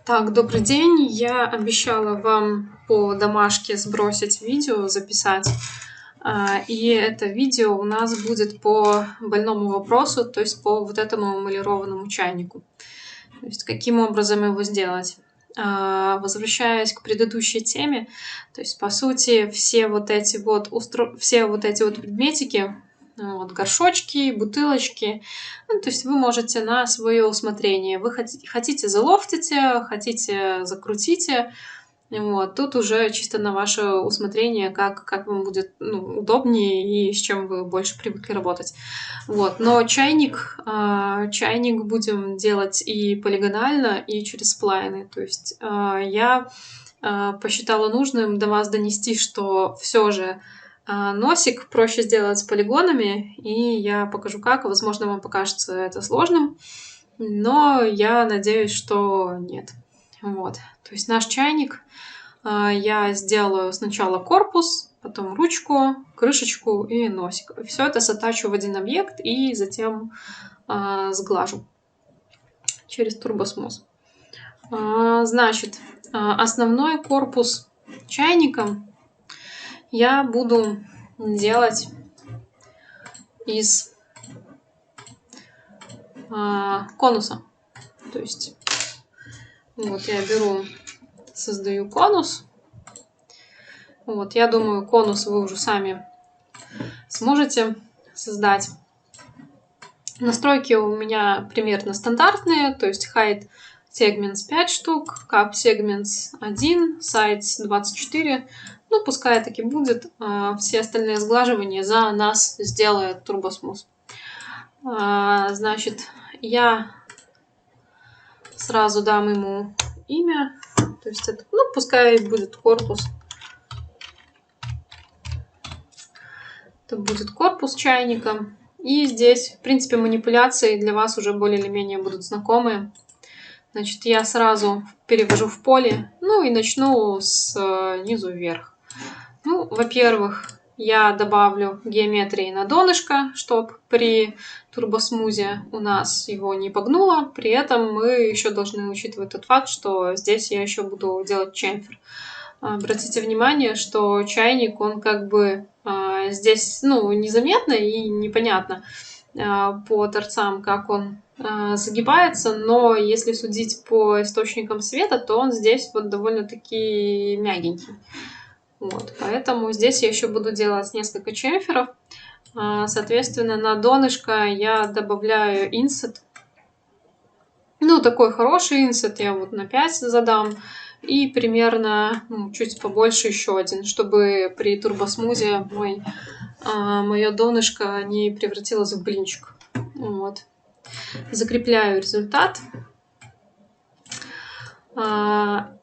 Так, добрый день. Я обещала вам по домашке сбросить видео, записать. И это видео у нас будет по больному вопросу, то есть по вот этому эмалированному чайнику. То есть каким образом его сделать. Возвращаясь к предыдущей теме, то есть по сути все вот эти вот предметики, вот, горшочки, бутылочки, ну, то есть вы можете на свое усмотрение. Вы хотите залофтите, хотите закрутите. Вот. Тут уже чисто на ваше усмотрение, как вам будет удобнее и с чем вы больше привыкли работать. Вот. Но чайник будем делать и полигонально, и через сплайны. То есть я посчитала нужным до вас донести, что все же носик проще сделать с полигонами, и я покажу как. Возможно, вам покажется это сложным, но я надеюсь, что нет. Вот. То есть наш чайник я сделаю сначала корпус, потом ручку, крышечку и носик. Все это сатачу в один объект и затем сглажу через турбосмоз. Значит, основной корпус чайника я буду делать из конуса. То есть вот я создаю конус. Вот, я думаю, конус вы уже сами сможете создать. Настройки у меня примерно стандартные, то есть height segments 5 штук, cap segments 1, size 24. Ну, пускай таки будет. Все остальные сглаживания за нас сделает турбосмуз. Значит, я сразу дам ему имя. То есть это, пускай будет корпус. Это будет корпус чайника. И здесь, в принципе, манипуляции для вас уже более или менее будут знакомы. Значит, я сразу перевожу в поле, и начну снизу вверх. Во-первых, я добавлю геометрии на донышко, чтобы при турбосмузе у нас его не погнуло. При этом мы еще должны учитывать тот факт, что здесь я еще буду делать чемфер. Обратите внимание, что чайник, он как бы здесь, незаметно и непонятно по торцам, как он загибается, но если судить по источникам света, то он здесь вот довольно-таки мягенький. Вот, поэтому здесь я еще буду делать несколько чемферов. Соответственно, на донышко я добавляю инсет. Такой хороший инсет я вот на 5 задам. И примерно чуть побольше еще один, чтобы при турбосмузе мое донышко не превратилось в блинчик. Вот. Закрепляю результат.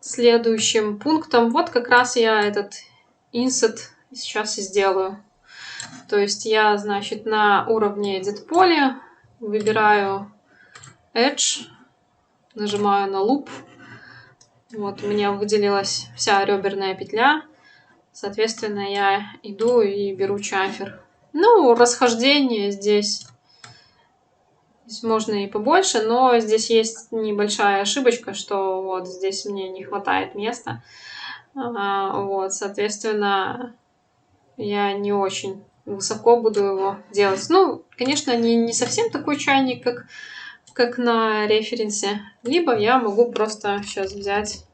Следующим пунктом, вот как раз я этот инсет сейчас и сделаю. То есть я, значит, на уровне Edit поля выбираю Edge, нажимаю на Loop. Вот у меня выделилась вся реберная петля. Соответственно, я иду и беру чамфер. Расхождение здесь можно и побольше, но здесь есть небольшая ошибочка, что вот здесь мне не хватает места. Вот, соответственно, я не очень высоко буду его делать. Конечно, не совсем такой чайник, как на референсе. Либо я могу просто сейчас взять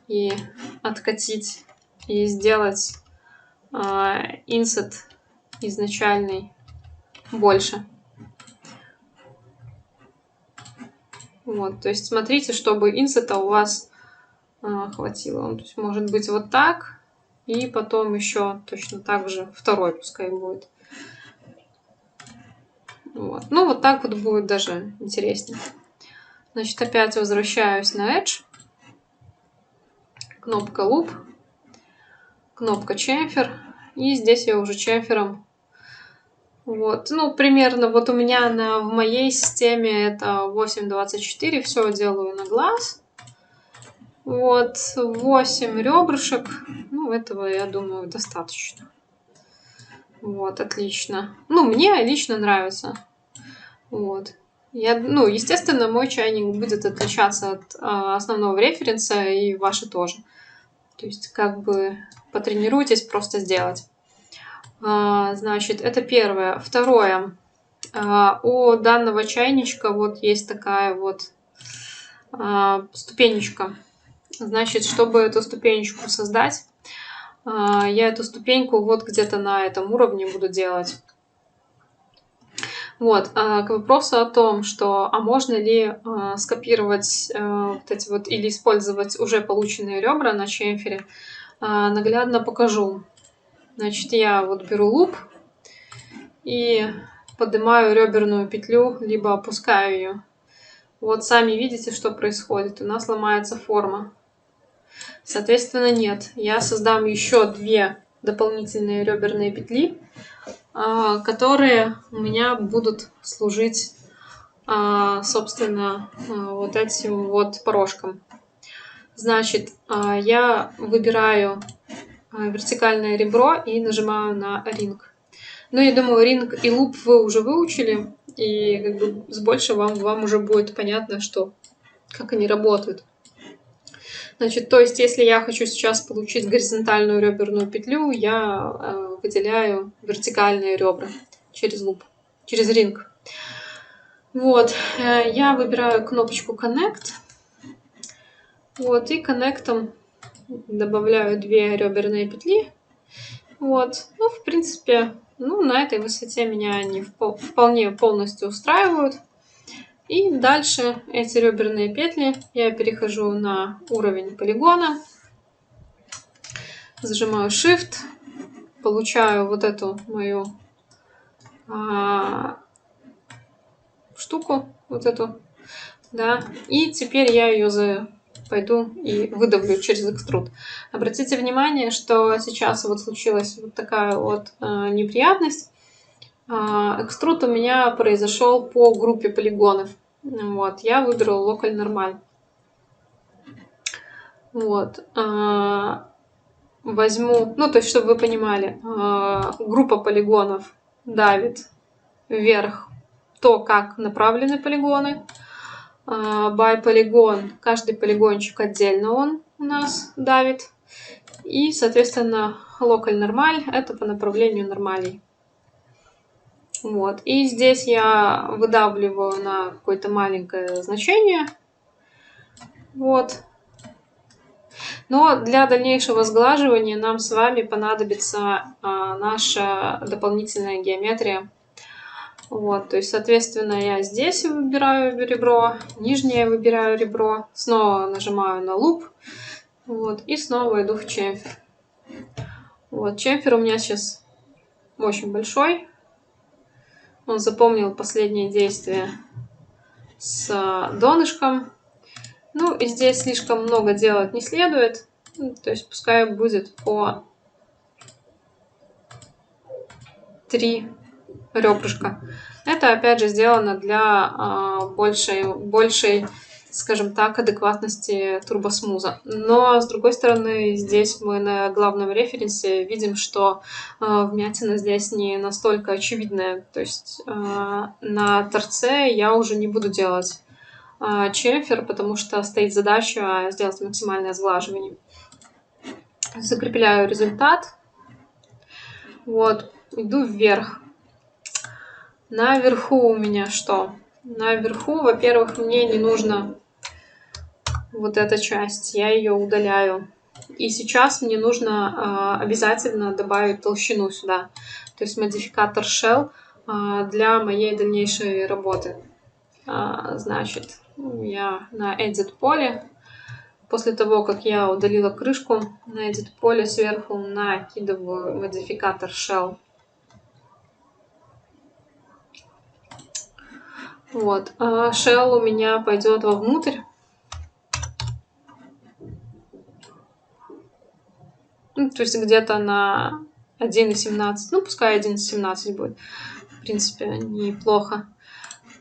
и откатить и сделать инсет изначальный больше. Вот, то есть смотрите, чтобы инсета у вас хватило. То есть может быть вот так, и потом еще точно так же второй пускай будет. Вот. Вот так вот будет даже интереснее. Значит, опять возвращаюсь на Edge. Кнопка Loop. Кнопка Chamfer. И здесь я уже чемфером. Вот. Примерно вот у меня в моей системе это 8,24. Все делаю на глаз. Вот. 8 ребрышек. Этого, я думаю, достаточно. Вот, отлично. Мне лично нравится. Вот. Ну, естественно, мой чайник будет отличаться от основного референса, и ваши тоже. То есть, как бы потренируйтесь просто сделать. Значит, это первое. Второе. У данного чайничка вот есть такая вот ступенечка. Значит, чтобы эту ступенечку создать, я эту ступеньку вот где-то на этом уровне буду делать. Вот, к вопросу о том, что можно ли скопировать вот эти вот или использовать уже полученные ребра на чемфере, наглядно покажу. Значит, я вот беру луп и поднимаю реберную петлю, либо опускаю ее. Вот сами видите, что происходит. У нас ломается форма. Соответственно, нет. Я создам еще 2 дополнительные реберные петли, которые у меня будут служить, собственно, вот этим вот порожком. Значит, я выбираю вертикальное ребро и нажимаю на ринг. Ну, я думаю, ринг и луп вы уже выучили, и как бы с большего вам уже будет понятно, как они работают. Значит, то есть, если я хочу сейчас получить горизонтальную реберную петлю, я выделяю вертикальные ребра через луп, через ринг. Вот, я выбираю кнопочку Connect. Вот, и коннектом добавляю 2 реберные петли. Вот, ну, в принципе, ну, на этой высоте меня они вполне полностью устраивают. И дальше эти реберные петли я перехожу на уровень полигона, зажимаю Shift, получаю вот эту мою штуку, вот эту, да, и теперь я ее пойду и выдавлю через экструд. Обратите внимание, что сейчас вот случилась вот такая вот неприятность. Экструд у меня произошел по группе полигонов. Вот, я выберу Local Normal. Вот, возьму, ну, то есть, чтобы вы понимали, группа полигонов давит вверх то, как направлены полигоны. By полигон, каждый полигончик отдельно он у нас давит. И, соответственно, Local Normal это по направлению нормалей. Вот. И здесь я выдавливаю на какое-то маленькое значение. Вот. Но для дальнейшего сглаживания нам с вами понадобится наша дополнительная геометрия. Вот, то есть, соответственно, я здесь выбираю ребро, нижнее выбираю ребро, снова нажимаю на луп, вот, и снова иду в чемфер. Вот, чемфер у меня сейчас очень большой. Он запомнил последнее действие с донышком. Ну, и здесь слишком много делать не следует. То есть, пускай будет по 3 ребрышка. Это, опять же, сделано для большей, скажем так, адекватности турбосмуза. Но, с другой стороны, здесь мы на главном референсе видим, что вмятина здесь не настолько очевидная. То есть на торце я уже не буду делать чемфер, потому что стоит задача сделать максимальное сглаживание. Закрепляю результат. Вот, иду вверх. Наверху у меня что? Наверху, во-первых, мне не нужно вот эта часть. Я ее удаляю. И сейчас мне нужно обязательно добавить толщину сюда. То есть модификатор Shell для моей дальнейшей работы. Значит, я на Edit поле. После того, как я удалила крышку, на Edit поле сверху накидываю модификатор Shell. Вот, shell у меня пойдет вовнутрь. Ну, то есть где-то на 1,17. Ну, пускай 1,17 будет. В принципе, неплохо.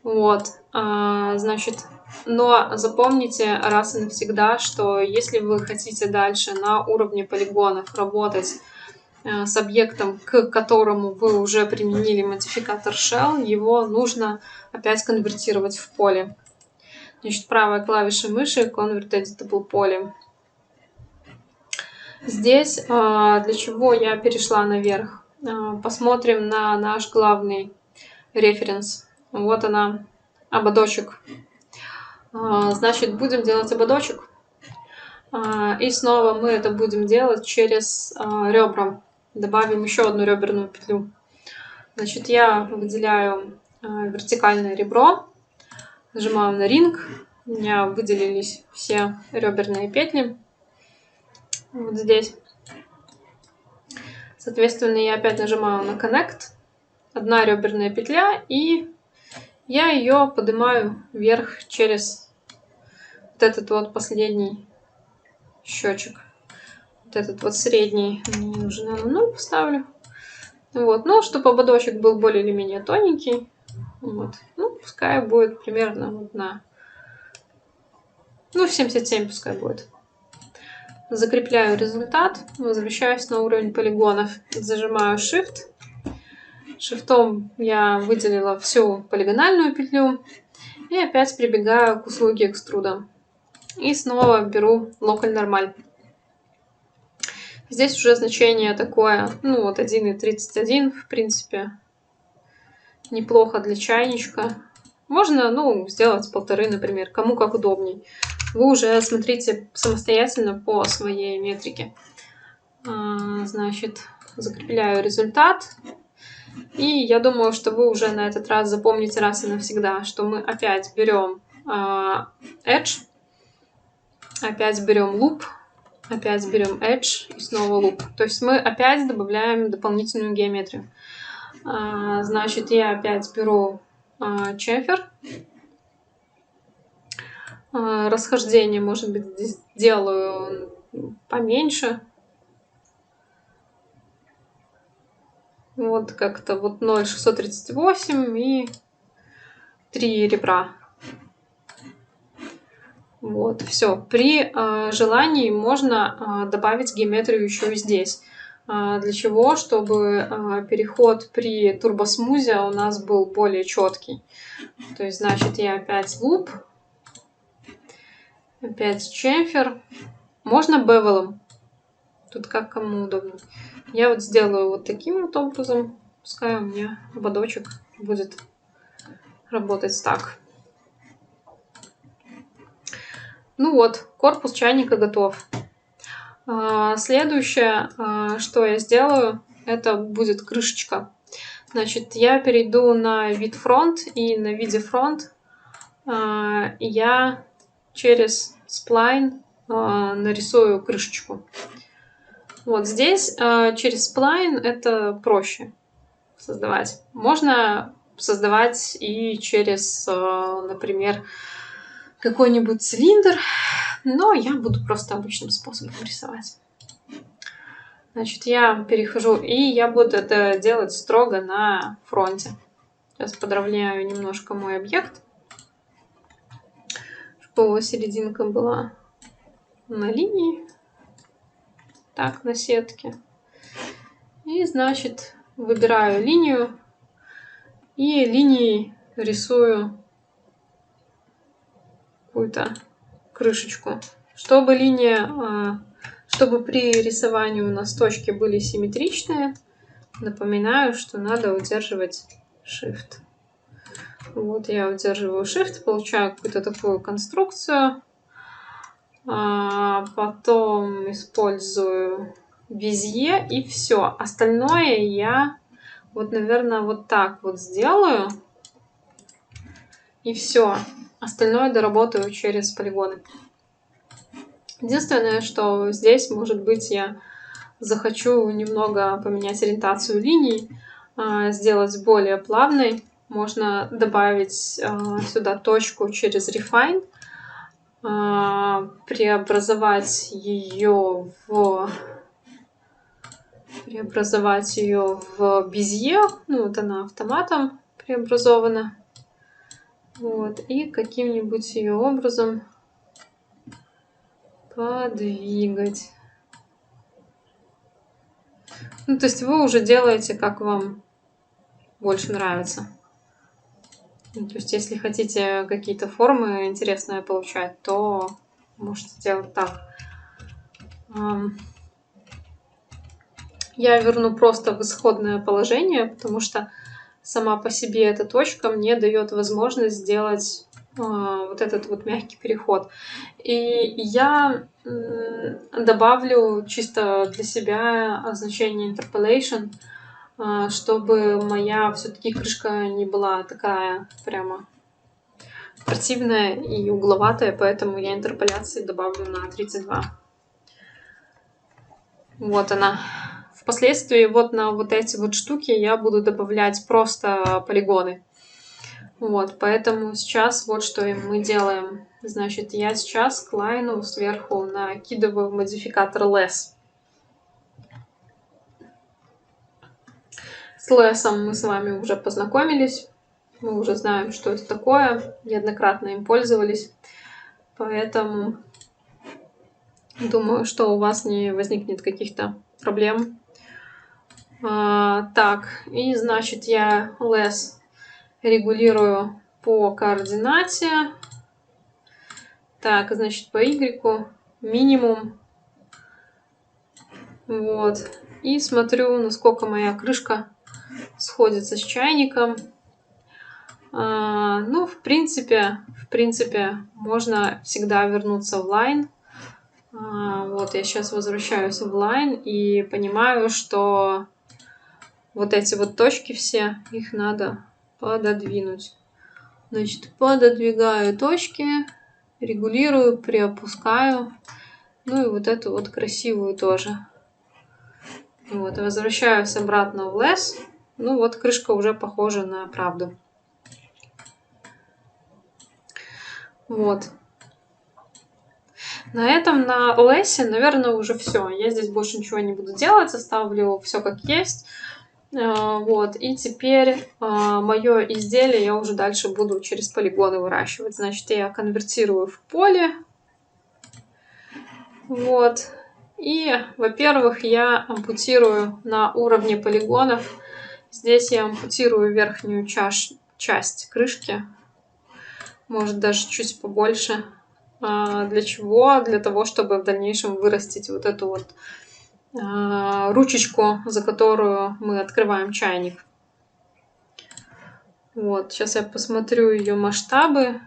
Вот, значит, но запомните раз и навсегда, что если вы хотите дальше на уровне полигонов работать с объектом, к которому вы уже применили модификатор shell, его нужно опять конвертировать в поле. Значит, правая клавиша мыши Convert Editable Poly. Здесь для чего я перешла наверх? Посмотрим на наш главный референс. Вот она, ободочек. Значит, будем делать ободочек. И снова мы это будем делать через ребра. Добавим еще одну реберную петлю. Значит, я выделяю вертикальное ребро, нажимаю на Ring. У меня выделились все реберные петли. Вот здесь. Соответственно, я опять нажимаю на Connect. Одна реберная петля, и я ее поднимаю вверх через вот этот вот последний счетчик. Вот этот вот средний мне не нужен, я на 0 поставлю. Вот, ну, чтобы ободочек был более или менее тоненький. Вот. Ну, пускай будет примерно вот на... Ну, 77 пускай будет. Закрепляю результат, возвращаюсь на уровень полигонов, зажимаю Shift. Шифтом я выделила всю полигональную петлю и опять прибегаю к услуге экструда. И снова беру Local Normal. Здесь уже значение такое, ну вот 1,31, в принципе, неплохо для чайничка. Можно, ну, сделать 1,5, например, кому как удобней. Вы уже смотрите самостоятельно по своей метрике. Значит, закрепляю результат. И я думаю, что вы уже на этот раз запомните раз и навсегда, что мы опять берем Edge, опять берем Loop, опять берем Edge и снова Loop. То есть мы опять добавляем дополнительную геометрию. Значит, я опять беру чемфер. Расхождение, может быть, здесь делаю поменьше. Вот как-то вот 0,638 и 3 ребра. Вот, все. При желании можно добавить геометрию еще и здесь. Для чего? Чтобы переход при турбосмузе у нас был более четкий. То есть, значит, я опять луп, опять чемфер. Можно бевелом. Тут как кому удобно. Я вот сделаю вот таким вот образом. Пускай у меня ободочек будет работать так. Ну вот, корпус чайника готов. Следующее, что я сделаю, это будет крышечка. Значит, я перейду на вид фронт, и на виде фронт я через сплайн нарисую крышечку. Вот здесь через сплайн это проще создавать. Можно создавать и через, например, какой-нибудь цилиндр, но я буду просто обычным способом рисовать. Значит, я перехожу, и я буду это делать строго на фронте. Сейчас подровняю немножко мой объект, чтобы его серединка была на линии, так, на сетке. И, значит, выбираю линию, и линией рисую какую-то крышечку. Чтобы линия, чтобы при рисовании у нас точки были симметричные, напоминаю, что надо удерживать Shift. Вот я удерживаю Shift, получаю какую-то такую конструкцию. Потом использую Bezier и все. Остальное я вот, наверное, вот так вот сделаю. И все. Остальное доработаю через полигоны. Единственное, что здесь, может быть, я захочу немного поменять ориентацию линий, сделать более плавной. Можно добавить сюда точку через Refine, преобразовать ее в Bezier. Ну, вот она автоматом преобразована. Вот, и каким-нибудь ее образом подвигать. Ну, то есть вы уже делаете, как вам больше нравится. Ну, то есть если хотите какие-то формы интересные получать, то можете делать так. Я верну просто в исходное положение, потому что сама по себе эта точка мне дает возможность сделать вот этот вот мягкий переход. И я добавлю чисто для себя значение interpolation, чтобы моя все-таки крышка не была такая прямо противная и угловатая, поэтому я интерполяции добавлю на 32. Вот она. Впоследствии вот на вот эти вот штуки я буду добавлять просто полигоны. Вот, поэтому сейчас вот что мы делаем. Значит, я сейчас к лайну сверху накидываю модификатор less. С less'ом мы с вами уже познакомились. Мы уже знаем, что это такое. Неоднократно им пользовались. Поэтому думаю, что у вас не возникнет каких-то проблем. Так, и значит я less регулирую по координате. Так, значит по y минимум. Вот. И смотрю, насколько моя крышка сходится с чайником. Ну, в принципе, можно всегда вернуться в line. Вот, я сейчас возвращаюсь в line и понимаю, что вот эти вот точки все, их надо пододвинуть. Значит, пододвигаю точки, регулирую, приопускаю. Ну и вот эту вот красивую тоже. Вот, возвращаюсь обратно в less. Ну вот крышка уже похожа на правду. Вот. На этом, на less, наверное, уже все. Я здесь больше ничего не буду делать. Оставлю все как есть. Вот. И теперь мое изделие я уже дальше буду через полигоны выращивать. Значит, я конвертирую в поле. Вот. И, во-первых, я ампутирую на уровне полигонов. Здесь я ампутирую верхнюю часть крышки. Может, даже чуть побольше. Для чего? Для того, чтобы в дальнейшем вырастить вот эту вот ручечку, за которую мы открываем чайник. Вот, сейчас я посмотрю ее масштабы.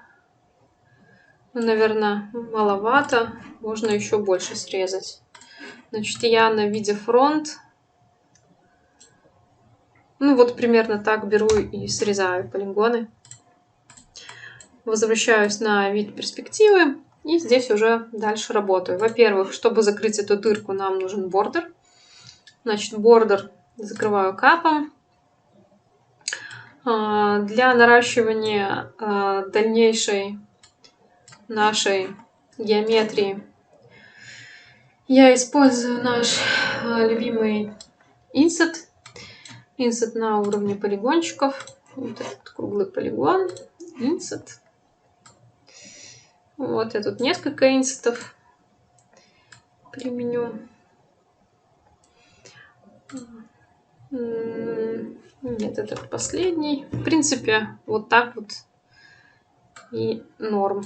Ну, наверное, маловато. Можно еще больше срезать. Значит, я на виде фронт. Ну, вот примерно так беру и срезаю полигоны. Возвращаюсь на вид перспективы. И здесь уже дальше работаю. Во-первых, чтобы закрыть эту дырку, нам нужен бордер. Значит, бордер закрываю капом. Для наращивания дальнейшей нашей геометрии я использую наш любимый инсет. Инсет на уровне полигончиков. Вот этот круглый полигон. Инсет. Вот я тут несколько инсетов применю. Нет, это последний. В принципе, вот так вот и норм.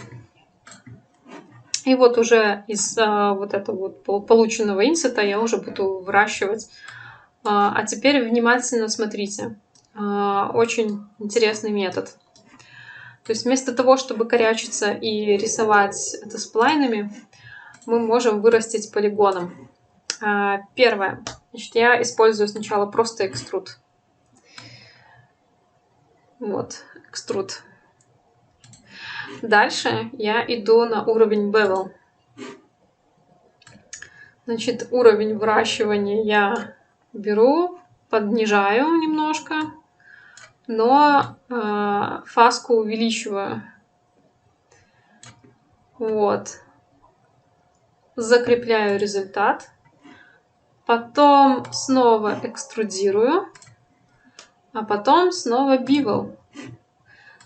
И вот уже из вот этого вот полученного инсета я уже буду выращивать. А теперь внимательно смотрите. Очень интересный метод. То есть вместо того, чтобы корячиться и рисовать это сплайнами, мы можем вырастить полигоном. Первое. Значит, я использую сначала просто экструд. Вот, экструд. Дальше я иду на уровень bevel. Значит, уровень выращивания я беру, поднижаю немножко, но фаску увеличиваю. Вот. Закрепляю результат. Потом снова экструдирую. А потом снова bevel.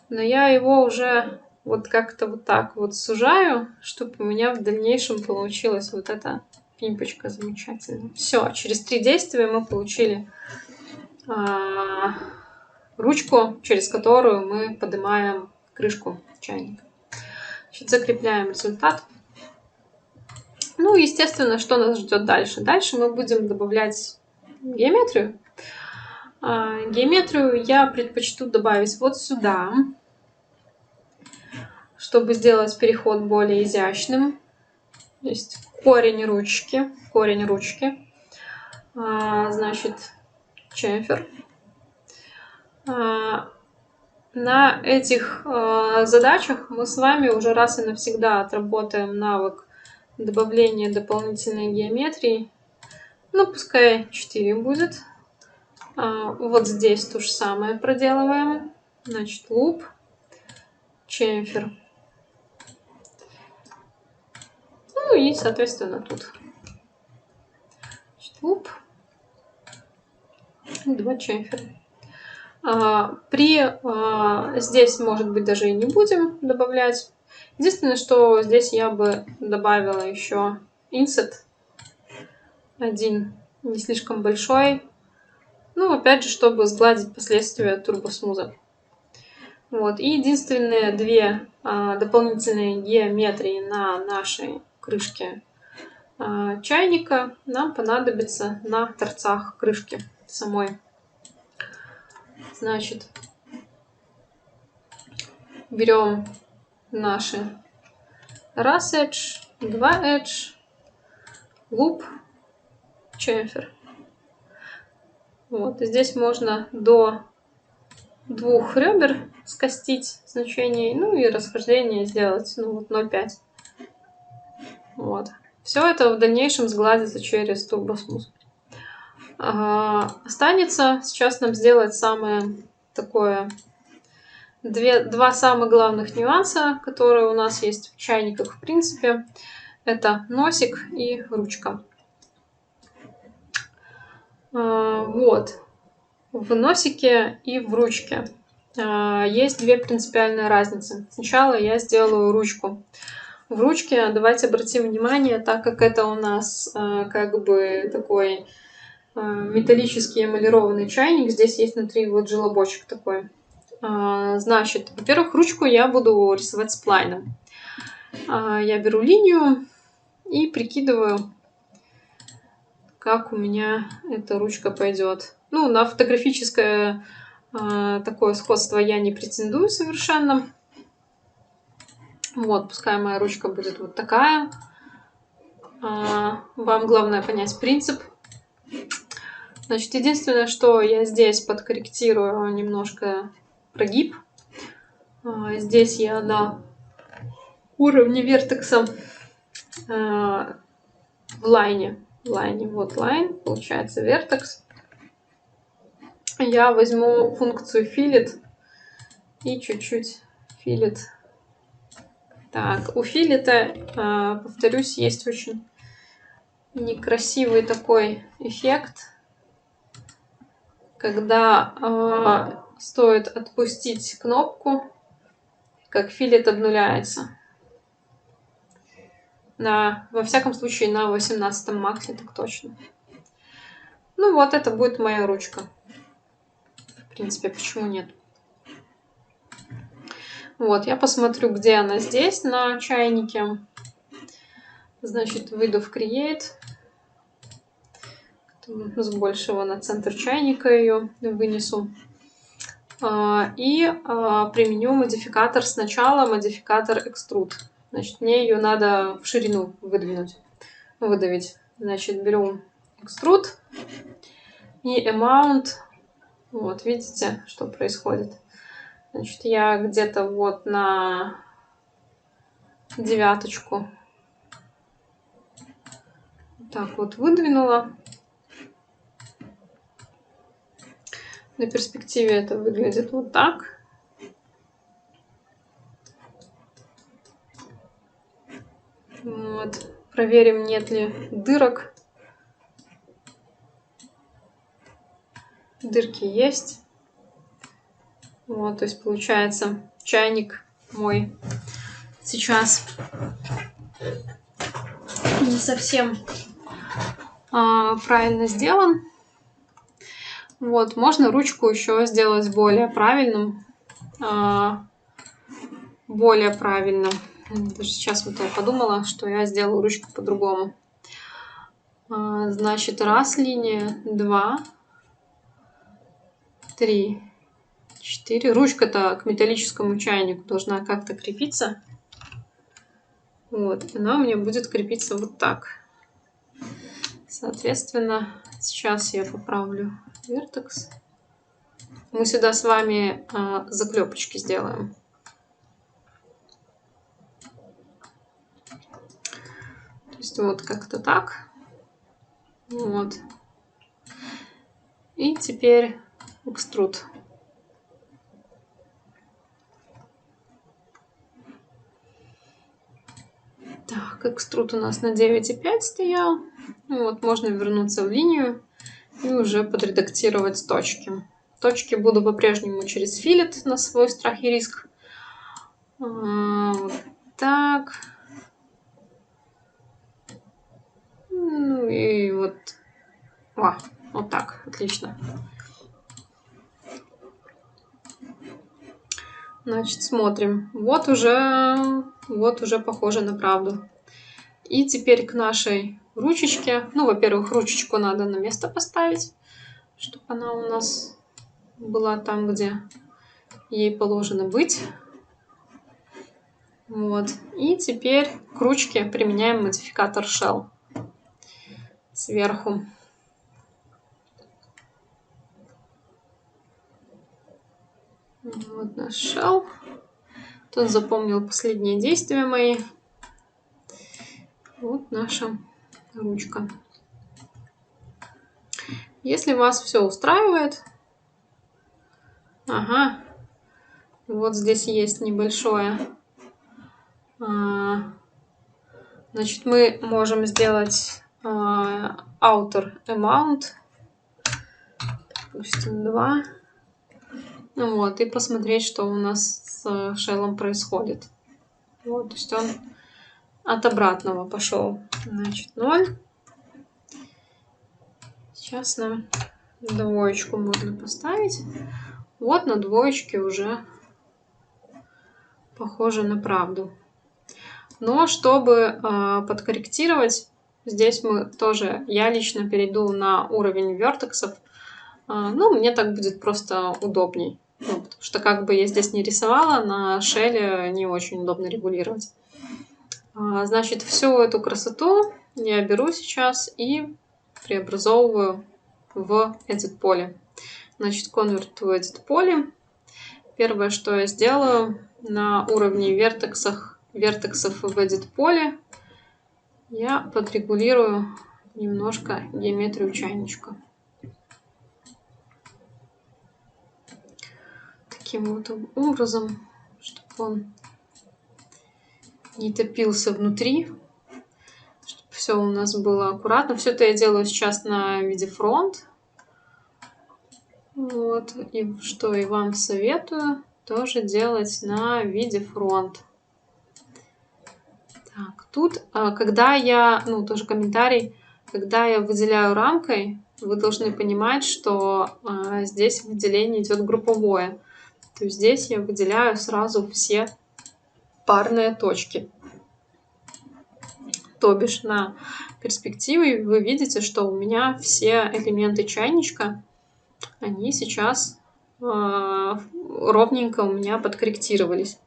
Но я его уже вот как-то вот так вот сужаю, чтобы у меня в дальнейшем получилось вот это Пимпочка, замечательно. Все, через 3 действия мы получили ручку, через которую мы поднимаем крышку чайника. Значит, закрепляем результат. Ну, естественно, что нас ждет дальше? Дальше мы будем добавлять геометрию. Геометрию я предпочту добавить вот сюда, чтобы сделать переход более изящным. То есть корень ручки. Значит, чемфер. На этих задачах мы с вами уже раз и навсегда отработаем навык добавления дополнительной геометрии. Ну, пускай 4 будет. Вот здесь то же самое проделываем. Значит, луп, чемфер. Ну и, соответственно, тут. Значит, луп, 2 чемфера. Здесь, может быть, даже и не будем добавлять. Единственное, что здесь я бы добавила еще инсет. Один не слишком большой. Ну, опять же, чтобы сгладить последствия турбосмуза. Вот. И единственные 2 дополнительные геометрии на нашей крышке чайника нам понадобится на торцах крышки самой. Значит, берем наши раз edge, 2 edge, loop, chamfer. Вот, здесь можно до 2 ребер скостить значение, ну и расхождение сделать, ну вот 0,5. Вот. Все это в дальнейшем сгладится через турбосмуз. Останется сейчас нам сделать самое такое, 2 самых главных нюанса, которые у нас есть в чайниках в принципе. Это носик и ручка. Вот. В носике и в ручке есть 2 принципиальные разницы. Сначала я сделаю ручку. В ручке, давайте обратим внимание, так как это у нас как бы такой металлический эмалированный чайник, здесь есть внутри вот желобочек такой. Значит, во-первых, ручку я буду рисовать сплайном. Я беру линию и прикидываю, как у меня эта ручка пойдет. Ну, на фотографическое такое сходство я не претендую совершенно. Вот, пускай моя ручка будет вот такая. Вам главное понять принцип. Значит, единственное, что я здесь подкорректирую немножко прогиб. Здесь я на уровне вертекса в лайне. Вот лайн, получается вертекс. Я возьму функцию fillet и чуть-чуть fillet. Так, у филлета, повторюсь, есть очень некрасивый такой эффект, когда стоит отпустить кнопку, как филлет обнуляется. Во всяком случае, на 18 максе так точно. Ну вот, это будет моя ручка. В принципе, почему нет? Вот, я посмотрю, где она здесь, на чайнике. Значит, выйду в Create. С большего на центр чайника ее вынесу. И применю модификатор сначала, модификатор Extrude. Значит, мне ее надо в ширину выдавить. Значит, беру Extrude и Amount. Вот, видите, что происходит? Значит, я где-то вот на 9 так вот выдвинула. На перспективе это выглядит вот так. Вот. Проверим, нет ли дырок. Дырки есть. Вот, то есть получается чайник мой сейчас не совсем правильно сделан. Вот, можно ручку еще сделать более правильным. Даже сейчас вот я подумала, что я сделаю ручку по-другому. Значит, раз линия, 2, 3, 4. Ручка-то к металлическому чайнику должна как-то крепиться. Вот, она у меня будет крепиться вот так. Соответственно, сейчас я поправлю вертекс. Мы сюда с вами заклепочки сделаем. То есть вот как-то так. Вот. И теперь экструд. Так, экструд у нас на 9,5 стоял. Вот, можно вернуться в линию и уже подредактировать точки. Точки буду по-прежнему через филет на свой страх и риск. Вот так. Ну и вот. Вот так. Отлично. Значит, смотрим. Вот уже похоже на правду. И теперь к нашей ручечке. Ну, во-первых, ручечку надо на место поставить, чтобы она у нас была там, где ей положено быть. Вот. И теперь к ручке применяем модификатор Shell сверху. Вот наш Shell. Тут запомнил последние действия мои. Вот наша ручка. Если вас все устраивает, вот здесь есть небольшое. Значит, мы можем сделать outer amount, допустим, 2. Вот, и посмотреть, что у нас с шеллом происходит. Вот, то есть он от обратного пошел. Значит, 0. Сейчас нам двоечку можно поставить. Вот на двоечке уже похоже на правду. Но чтобы подкорректировать, здесь я лично перейду на уровень вертексов. Мне так будет просто удобней. Потому что как бы я здесь не рисовала, на шелле не очень удобно регулировать. Значит, всю эту красоту я беру сейчас и преобразовываю в edit поле. Значит, convert to edit поле. Первое, что я сделаю, на уровне вертексов в edit поле я подрегулирую немножко геометрию чайничка. Таким вот образом, чтобы он не топился внутри, чтобы все у нас было аккуратно. Все это я делаю сейчас на виде фронт. Вот, и что и вам советую тоже делать на виде фронт. Так, тут, когда я, тоже комментарий, когда я выделяю рамкой, вы должны понимать, что здесь выделение идет групповое. То есть здесь я выделяю сразу все парные точки. То бишь на перспективе вы видите, что у меня все элементы чайничка, они сейчас ровненько у меня подкорректировались.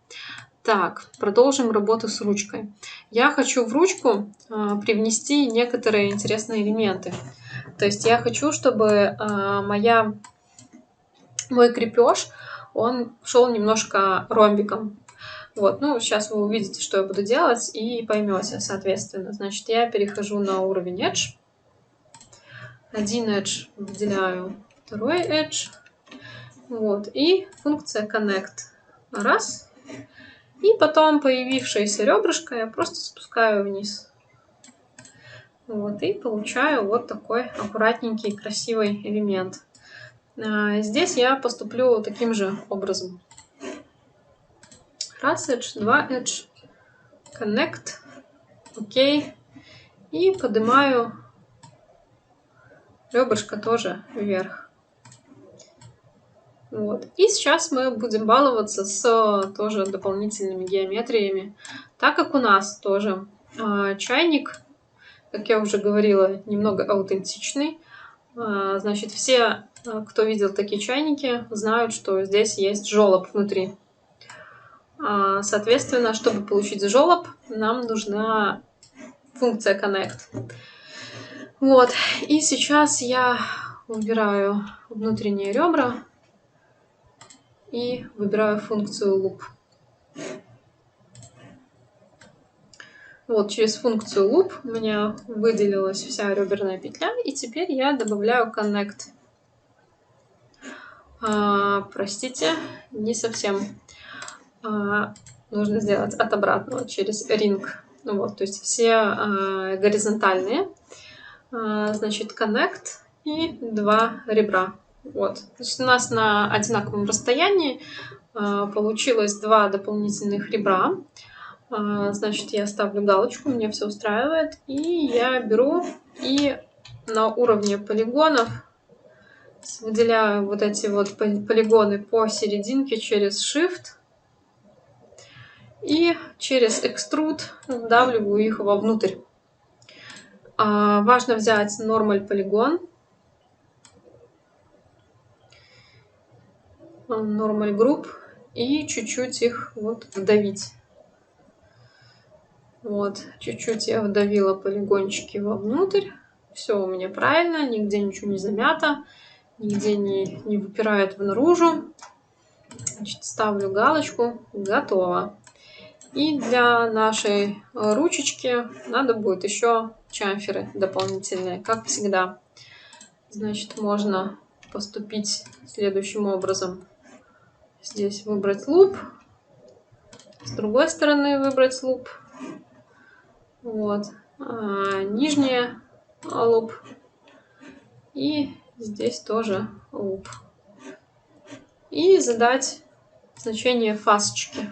Так, продолжим работу с ручкой. Я хочу в ручку привнести некоторые интересные элементы. То есть я хочу, чтобы мой крепеж, он шел немножко ромбиком. Вот, сейчас вы увидите, что я буду делать, и поймете, соответственно. Значит, я перехожу на уровень Edge. Один Edge выделяю, второй Edge. Вот, и функция Connect. Раз. И потом появившееся ребрышко я просто спускаю вниз. Вот, и получаю вот такой аккуратненький, красивый элемент. Здесь я поступлю таким же образом. Раз edge, два edge, connect, окей. И поднимаю ребрышко тоже вверх. Вот. И сейчас мы будем баловаться с тоже дополнительными геометриями, так как у нас тоже чайник, как я уже говорила, немного аутентичный. Значит, все, кто видел такие чайники, знают, что здесь есть желоб внутри. Соответственно, чтобы получить желоб, нам нужна функция Connect. Вот. И сейчас я убираю внутренние ребра и выбираю функцию Loop. Вот, через функцию Loop у меня выделилась вся реберная петля, и теперь я добавляю Connect. Простите, не совсем. Нужно сделать от обратного, через Ring. Вот, то есть все горизонтальные. Значит, Connect и 2 ребра. Вот. Значит, у нас на одинаковом расстоянии получилось 2 дополнительных ребра. Значит, я ставлю галочку, меня все устраивает. И я беру и на уровне полигонов выделяю вот эти вот полигоны по серединке через Shift. И через Extrude вдавливаю их вовнутрь. Важно взять Normal полигон. Normal Group. И чуть-чуть их вот вдавить. Вот, чуть-чуть я вдавила полигончики вовнутрь. Все у меня правильно, нигде ничего не замято, нигде не выпирает наружу. Значит, ставлю галочку, готово. И для нашей ручечки надо будет еще чамферы дополнительные, как всегда. Значит, можно поступить следующим образом. Здесь выбрать луп, с другой стороны выбрать луп. Вот, нижняя луп, и здесь тоже луп. И задать значение фасочки.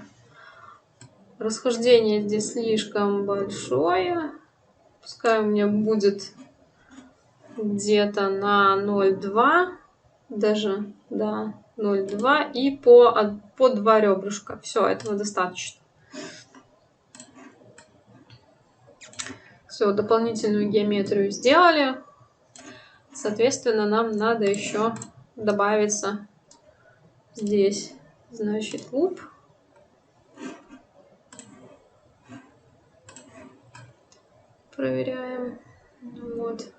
Расхождение здесь слишком большое. Пускай у меня будет где-то на 0,2, даже, да, 0,2 и по 2 ребрышка. Все, этого достаточно. Все, дополнительную геометрию сделали. Соответственно, нам надо еще добавиться здесь. Значит, луп. Проверяем. Вот.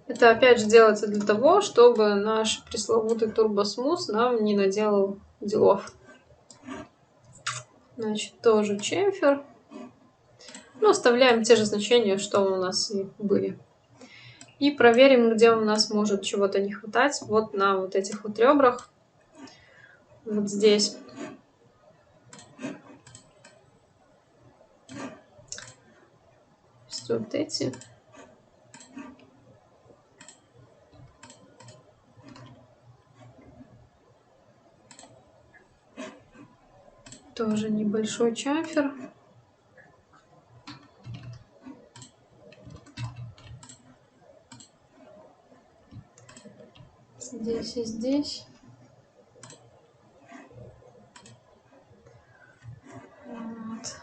Это опять же делается для того, чтобы наш пресловутый турбосмус нам не наделал делов. Значит, тоже чемфер. Ну, оставляем те же значения, что у нас и были. И проверим, где у нас может чего-то не хватать. Вот на вот этих вот ребрах. Вот здесь. Вот эти. Тоже небольшой чамфер. Здесь и здесь. Вот.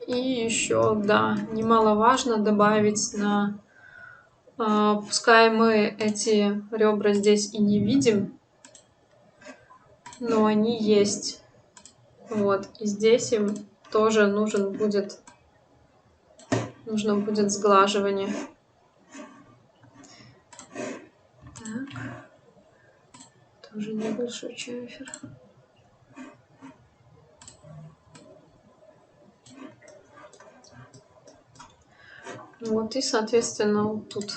И еще, да, немаловажно добавить на... Пускай мы эти ребра здесь и не видим, но они есть. Вот. И здесь им тоже нужно будет сглаживание. Так. Тоже небольшой чамфер. Вот, и, соответственно, вот тут.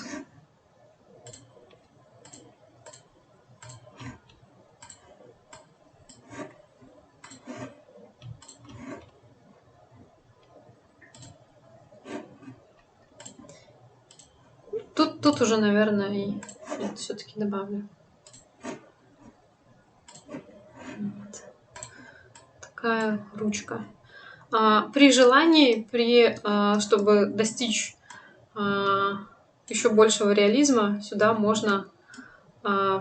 Тут уже, наверное, и все-таки добавлю. Вот. Такая ручка. При желании, чтобы достичь еще большего реализма сюда можно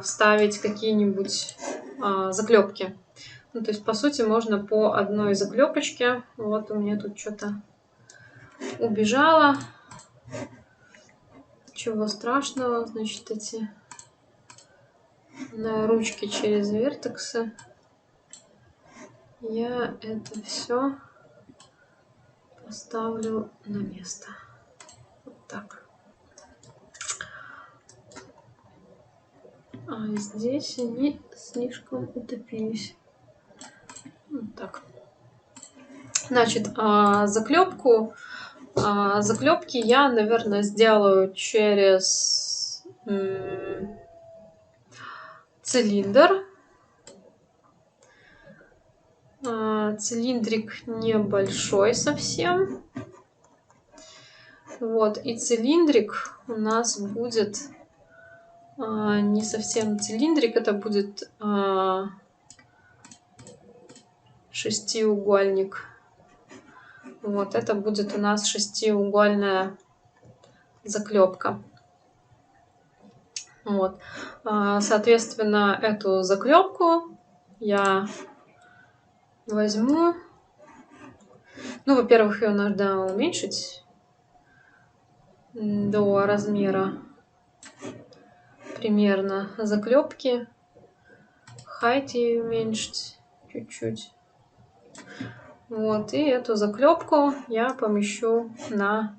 вставить какие-нибудь заклепки. Ну, то есть, по сути, можно по одной заклепочке. Вот у меня тут что-то убежало. Чего страшного, значит, эти на ручки через вертексы. Я это все поставлю на место. Вот так. А здесь они слишком утопились. Вот так. Значит, заклепки я, наверное, сделаю через цилиндр. Цилиндрик небольшой совсем. Вот, и цилиндрик у нас будет не совсем цилиндрик, это будет шестиугольник. Вот, это будет у нас шестиугольная заклепка. Вот, соответственно, эту заклепку я возьму. Ну, во-первых, ее надо уменьшить до размера примерно заклепки. Height ее уменьшить чуть-чуть. Вот, и эту заклепку я помещу на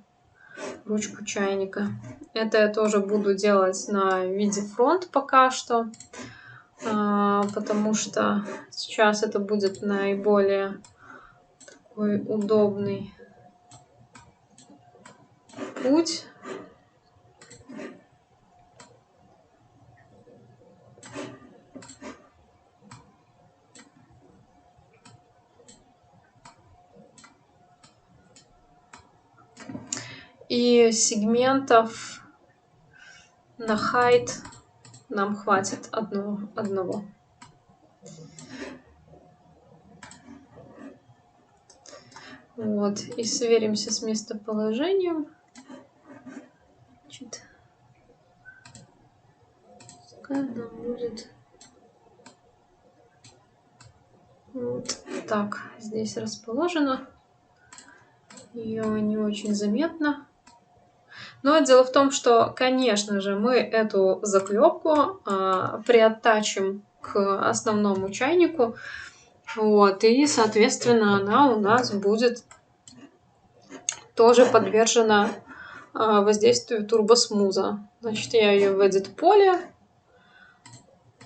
ручку чайника. Это я тоже буду делать на виде фронт пока что, потому что сейчас это будет наиболее такой удобный путь. И сегментов на height нам хватит одного. Вот, и сверимся с местоположением. Значит, пускай она будет вот так здесь расположена. Ее не очень заметно. Но дело в том, что, конечно же, мы эту заклепку приоттачим к основному чайнику. Вот, и, соответственно, она у нас будет тоже подвержена воздействию турбосмуза. Значит, я ее в edit поле,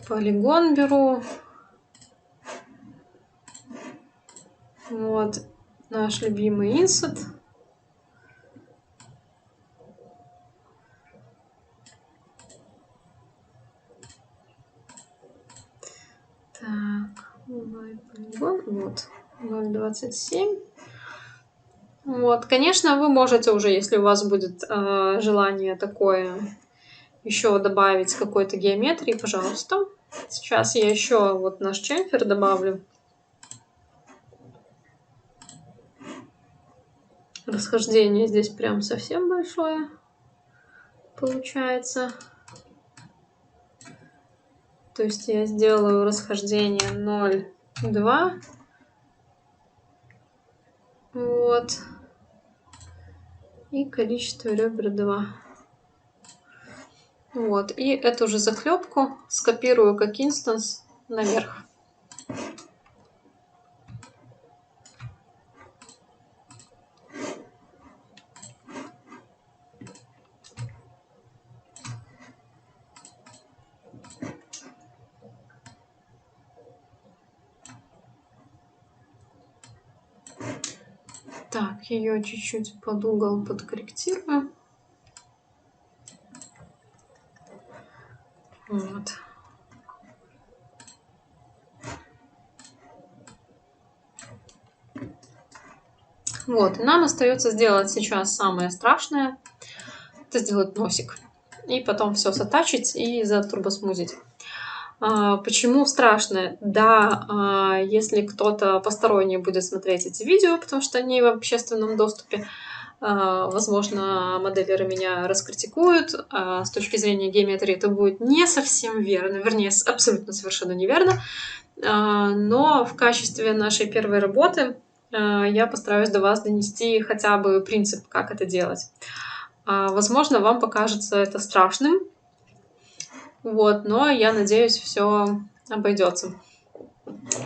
полигон беру. Вот, наш любимый инсет. Так, полигон, вот, 0.27. Вот, конечно, вы можете уже, если у вас будет желание такое, еще добавить какой-то геометрии, пожалуйста. Сейчас я еще вот наш чемфер добавлю. Расхождение здесь прям совсем большое получается. То есть я сделаю расхождение 0,2. Вот. И количество ребер 2. Вот. И эту же заклепку скопирую как инстанс наверх. Так, ее чуть-чуть под угол подкорректирую. Вот. Вот, и нам остается сделать сейчас самое страшное. Это сделать носик. И потом все затачить и затурбосмузить. Почему страшно? Да, если кто-то посторонний будет смотреть эти видео, потому что они в общественном доступе, Возможно, моделеры меня раскритикуют. С точки зрения геометрии это будет не совсем верно, вернее, абсолютно совершенно неверно. Но в качестве нашей первой работы я постараюсь до вас донести хотя бы принцип, как это делать. Возможно, вам покажется это страшным, вот, но я надеюсь, все обойдется.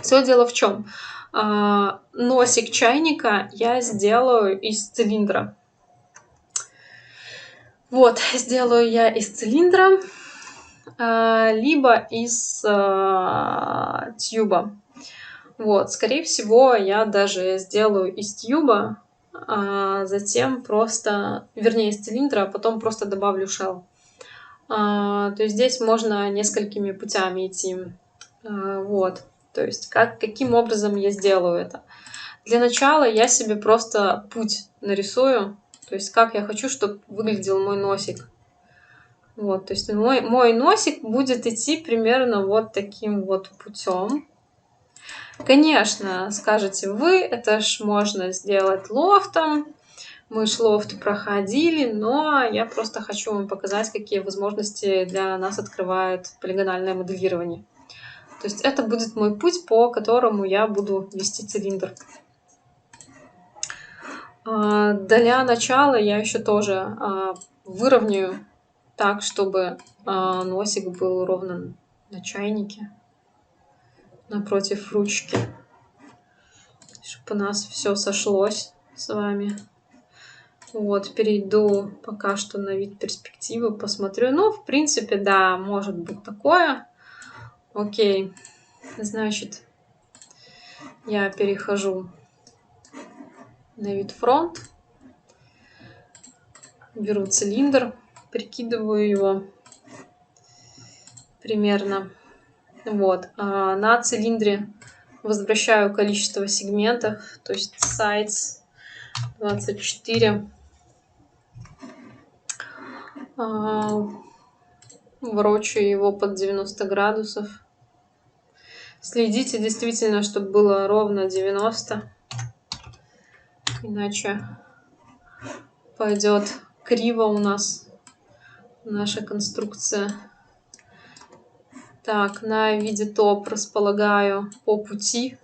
Все дело в чем? Носик чайника я сделаю из цилиндра. Вот, сделаю я из цилиндра, либо из тьюба. Вот, скорее всего, я даже сделаю из тьюба, затем просто, вернее, из цилиндра, а потом просто добавлю шелл. То есть здесь можно несколькими путями идти. Вот, то есть каким образом я сделаю это. Для начала я себе просто путь нарисую, то есть как я хочу, чтобы выглядел мой носик. Вот, то есть мой носик будет идти примерно вот таким вот путем. Конечно, скажете вы, это ж можно сделать лофтом. Мы ж лофт проходили, но я просто хочу вам показать, какие возможности для нас открывает полигональное моделирование. То есть это будет мой путь, по которому я буду вести цилиндр. Для начала я еще тоже выровняю так, чтобы носик был ровно на чайнике, напротив ручки, чтобы у нас все сошлось с вами. Вот, перейду пока что на вид перспективы, посмотрю. Ну, в принципе, да, может быть такое. Окей, значит, я перехожу на вид фронт. Беру цилиндр, прикидываю его примерно. Вот, на цилиндре возвращаю количество сегментов, то есть size 24. Ворочаю его под 90 градусов. Следите действительно, чтобы было ровно 90, иначе пойдет криво у нас наша конструкция. Так, на виде топ располагаю по пути.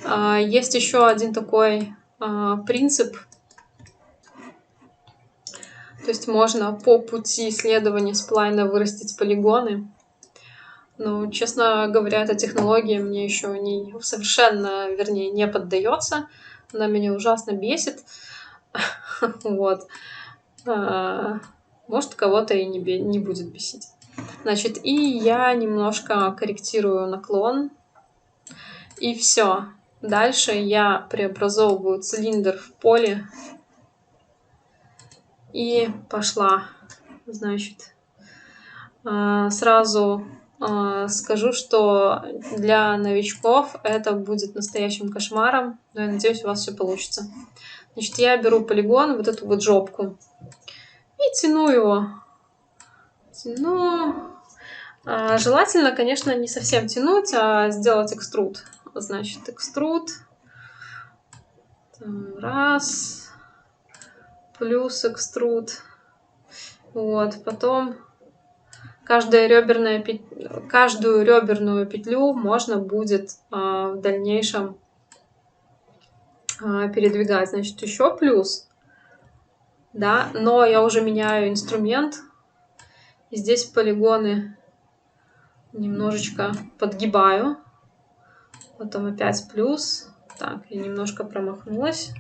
Есть еще один такой принцип. То есть можно по пути исследования сплайна вырастить полигоны. Но, честно говоря, эта технология мне еще совершенно, вернее, не поддается. Она меня ужасно бесит. Вот. Может, кого-то и не будет бесить. Значит, и я немножко корректирую наклон. И все. Дальше я преобразовываю цилиндр в поле. И пошла. Значит, сразу скажу, что для новичков это будет настоящим кошмаром, но я надеюсь, у вас все получится. Значит, я беру полигон, вот эту вот жопку, и тяну его. Тяну. Желательно, конечно, не совсем тянуть, а сделать экструд. Значит, экструд. Раз. Плюс экструд. Вот, потом каждую реберную петлю можно будет в дальнейшем передвигать. Значит, еще плюс, да, но я уже меняю инструмент. И здесь полигоны немножечко подгибаю. Потом опять плюс. Так, я немножко промахнулась.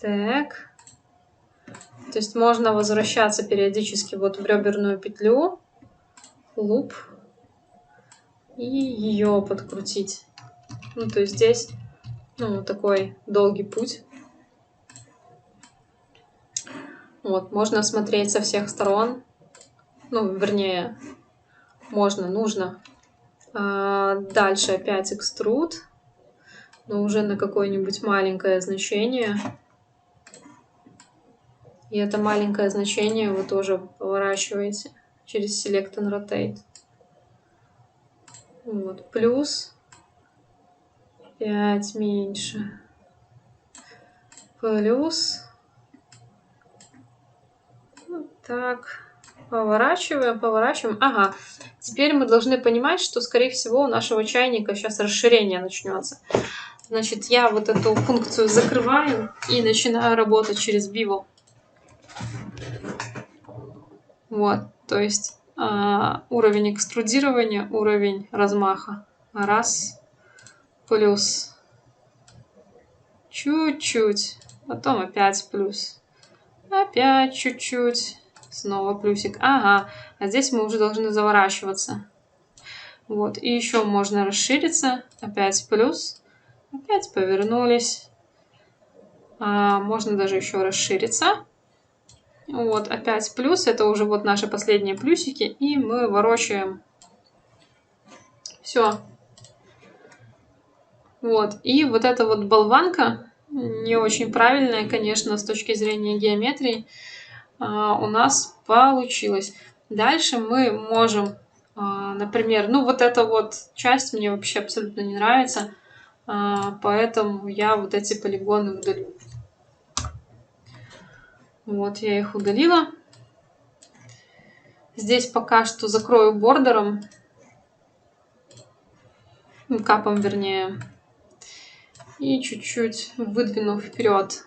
Так. То есть можно возвращаться периодически вот в реберную петлю. Луп. И ее подкрутить. Ну, то есть здесь, такой долгий путь. Вот, можно смотреть со всех сторон. Ну, вернее, нужно. Дальше опять экструд. Но уже на какое-нибудь маленькое значение. И это маленькое значение вы тоже поворачиваете через Select and Rotate. Вот, плюс 5 меньше. плюс. Вот так. Поворачиваем, поворачиваем. Ага. Теперь мы должны понимать, что, скорее всего, у нашего чайника сейчас расширение начнется. Значит, я вот эту функцию закрываю и начинаю работать через Bevel. Вот, то есть уровень экструдирования, уровень размаха. Раз, плюс. Чуть-чуть. Потом опять плюс. Опять чуть-чуть. Снова плюсик. Ага, а здесь мы уже должны заворачиваться. Вот, и еще можно расшириться. Опять плюс. Опять повернулись. Можно даже еще расшириться. Вот, опять плюс. Это уже вот наши последние плюсики. И мы ворочаем. Все. Вот. И вот эта вот болванка, не очень правильная, конечно, с точки зрения геометрии, у нас получилась. Дальше мы можем, например, ну вот эта вот часть мне вообще абсолютно не нравится, поэтому я вот эти полигоны удалю. Вот, я их удалила. Здесь пока что закрою бордером, капом вернее, и чуть-чуть выдвину вперед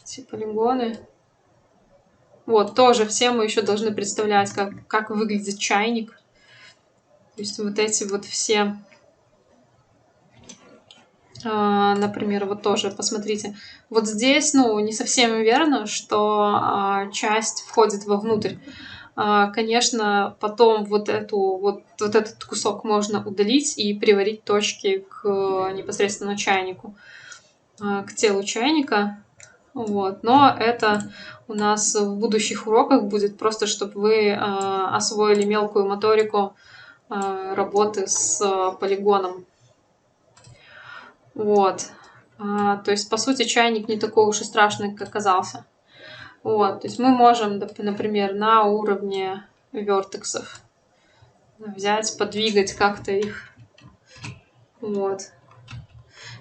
эти полигоны. Вот, тоже все мы еще должны представлять, как выглядит чайник. То есть вот эти вот все, например, вот тоже, посмотрите. Вот здесь, ну, не совсем верно, что часть входит вовнутрь. Конечно, потом вот этот кусок можно удалить и приварить точки к непосредственно чайнику, к телу чайника. Вот. Но это у нас в будущих уроках будет просто, чтобы вы освоили мелкую моторику работы с полигоном. Вот. То есть, по сути, чайник не такой уж и страшный, как казался. Вот. То есть мы можем, например, на уровне вертексов взять, подвигать как-то их. Вот.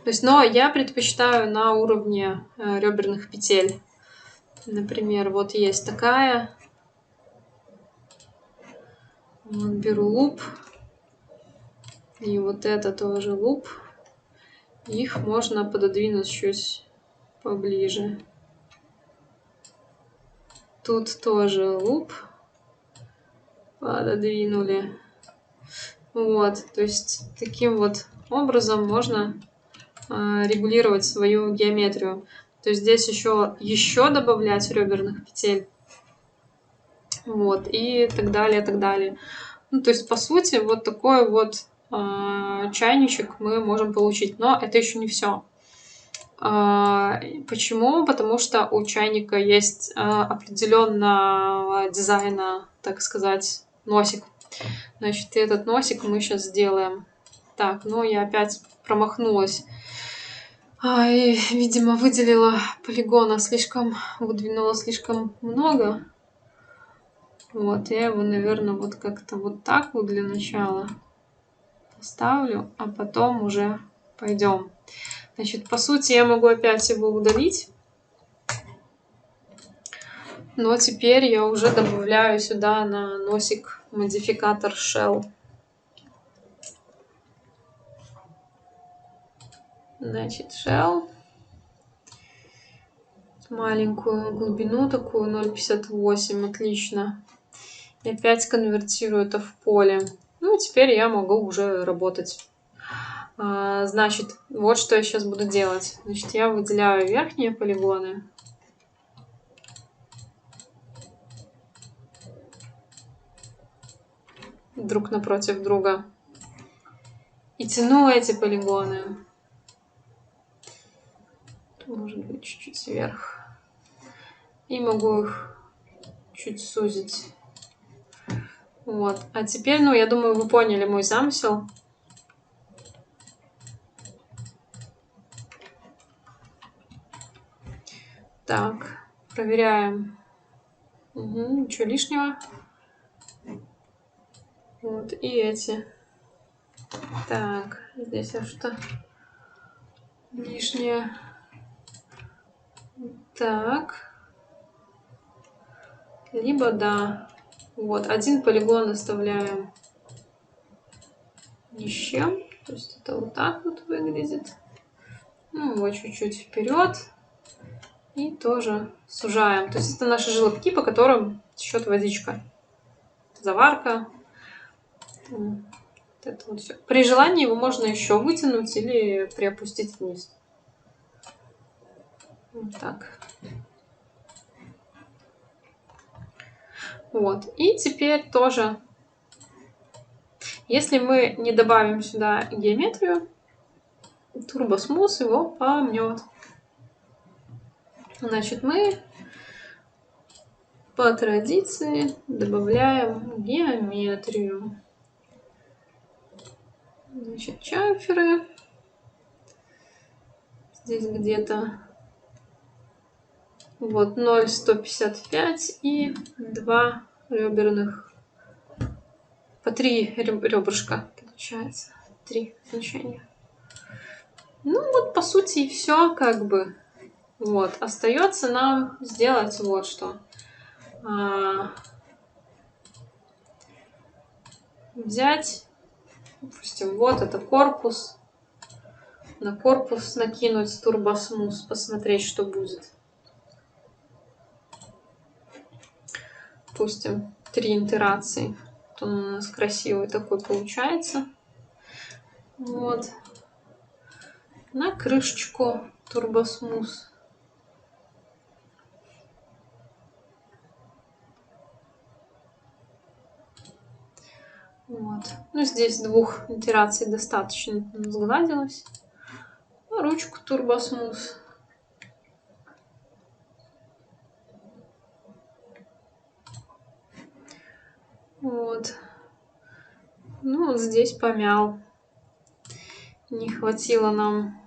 То есть, но я предпочитаю на уровне реберных петель. Например, вот есть такая. Вот беру луп. И вот это тоже луп. Их можно пододвинуть чуть поближе. Тут тоже луп. Пододвинули. Вот, то есть таким вот образом можно регулировать свою геометрию. То есть здесь еще добавлять реберных петель. Вот, и так далее, так далее. Ну, то есть, по сути, вот такой вот чайничек мы можем получить. Но это еще не все. Почему? Потому что у чайника есть определенного дизайна, так сказать, носик. Значит, этот носик мы сейчас сделаем. Так, ну я опять промахнулась. И, видимо, выделила полигона выдвинула слишком много. Вот, я его, наверное, вот как-то вот так вот для начала поставлю, а потом уже пойдем. Значит, по сути, я могу опять его удалить. Но теперь я уже добавляю сюда на носик модификатор Shell. Значит, Shell. Маленькую глубину такую, 0,58. Отлично. И опять конвертирую это в поле. Ну, теперь я могу уже работать. Значит, вот что я сейчас буду делать. Значит, я выделяю верхние полигоны. Друг напротив друга. И тяну эти полигоны. Может быть, чуть-чуть вверх. И могу их чуть сузить. Вот. А теперь, ну, я думаю, вы поняли мой замысел. Так, проверяем. Угу, ничего лишнего. Вот, и эти. Так, здесь что лишнее. Так. Либо да. Вот, один полигон оставляем ни с чем. То есть это вот так вот выглядит. Ну, вот чуть-чуть вперед. И тоже сужаем. То есть это наши желобки, по которым течет водичка. Заварка. Вот это вот все. При желании его можно еще вытянуть или приопустить вниз. Вот так. Вот. И теперь тоже, если мы не добавим сюда геометрию, турбосмус его помнет. Значит, мы по традиции добавляем геометрию. Значит, чамферы. Здесь где-то вот 0,155 и 2 реберных. По 3 ребрышка получается. 3 значения. Ну вот, по сути, и все как бы. Вот. Остается нам сделать вот что. Взять, допустим, вот это корпус. На корпус накинуть турбосмус, посмотреть, что будет. Допустим, 3 итерации. Вот он у нас красивый такой получается. Вот. На крышечку турбосмус. Вот. Ну, здесь 2 итераций достаточно, сгладилось. Ручку турбосмус. Вот. Ну, вот здесь помял. Не хватило нам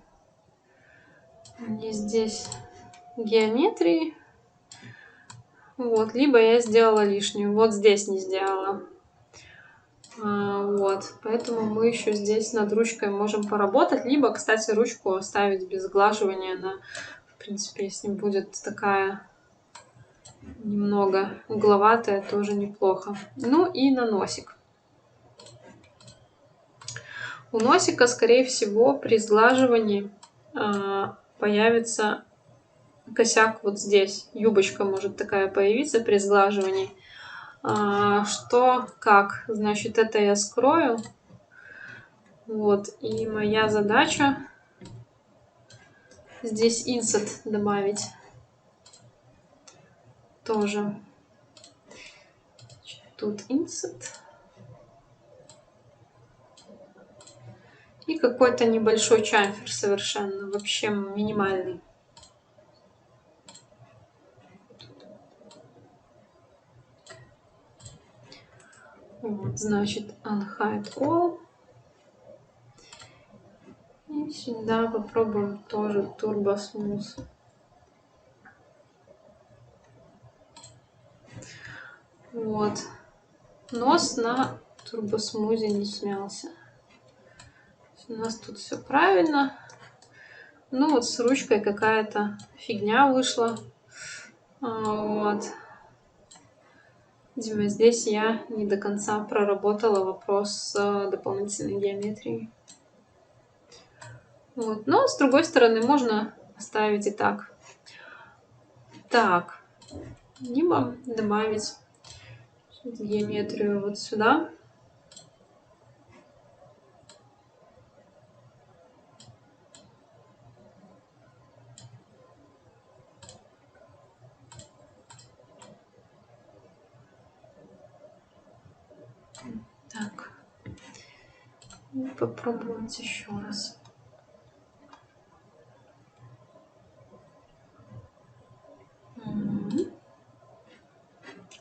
здесь геометрии. Вот. Либо я сделала лишнюю. Вот здесь не сделала. Вот. Поэтому мы еще здесь над ручкой можем поработать. Либо, кстати, ручку оставить без сглаживания. Она, в принципе, если будет такая немного угловатая, тоже неплохо. Ну и на носик. У носика, скорее всего, при сглаживании появится косяк вот здесь. Юбочка может такая появиться при сглаживании. Что, как? Значит, это я скрою. Вот. И моя задача здесь инсет добавить. Тоже. Тут инсет. И какой-то небольшой чамфер совершенно, вообще минимальный. Вот, значит, unhide all. И сюда попробуем тоже турбосмус. Вот. Нос на турбосмузе не смялся. У нас тут все правильно. Ну вот с ручкой какая-то фигня вышла. Вот. Видимо, здесь я не до конца проработала вопрос с дополнительной геометрией. Вот. Но с другой стороны можно оставить и так. Так. Либо добавить геометрию вот сюда. Так. И попробовать еще раз.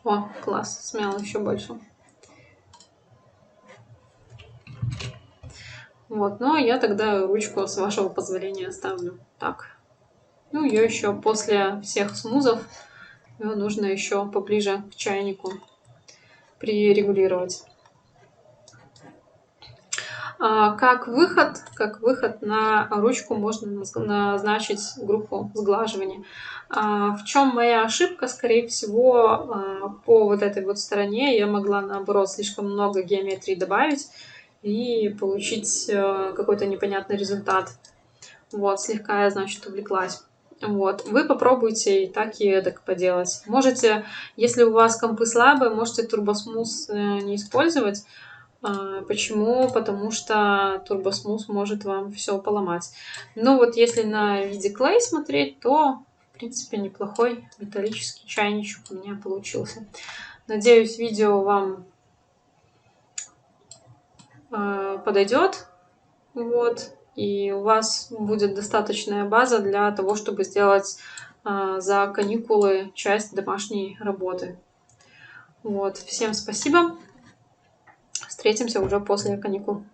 О, класс, смял еще больше. Вот, ну а я тогда ручку, с вашего позволения, оставлю так. Ну, ее еще после всех смузов ее нужно еще поближе к чайнику прирегулировать. Как выход на ручку можно назначить группу сглаживания. В чем моя ошибка? Скорее всего, по вот этой вот стороне я могла, наоборот, слишком много геометрии добавить и получить какой-то непонятный результат. Вот, слегка я, значит, увлеклась. Вот, вы попробуйте и так, и эдак поделать. Можете, если у вас компы слабые, можете турбосмус не использовать. Почему? Потому что турбосмус может вам все поломать. Но вот если на виде клей смотреть, то, в принципе, неплохой металлический чайничек у меня получился. Надеюсь, видео вам подойдет. Вот. И у вас будет достаточная база для того, чтобы сделать за каникулы часть домашней работы. Вот. Всем спасибо. Встретимся уже после каникул.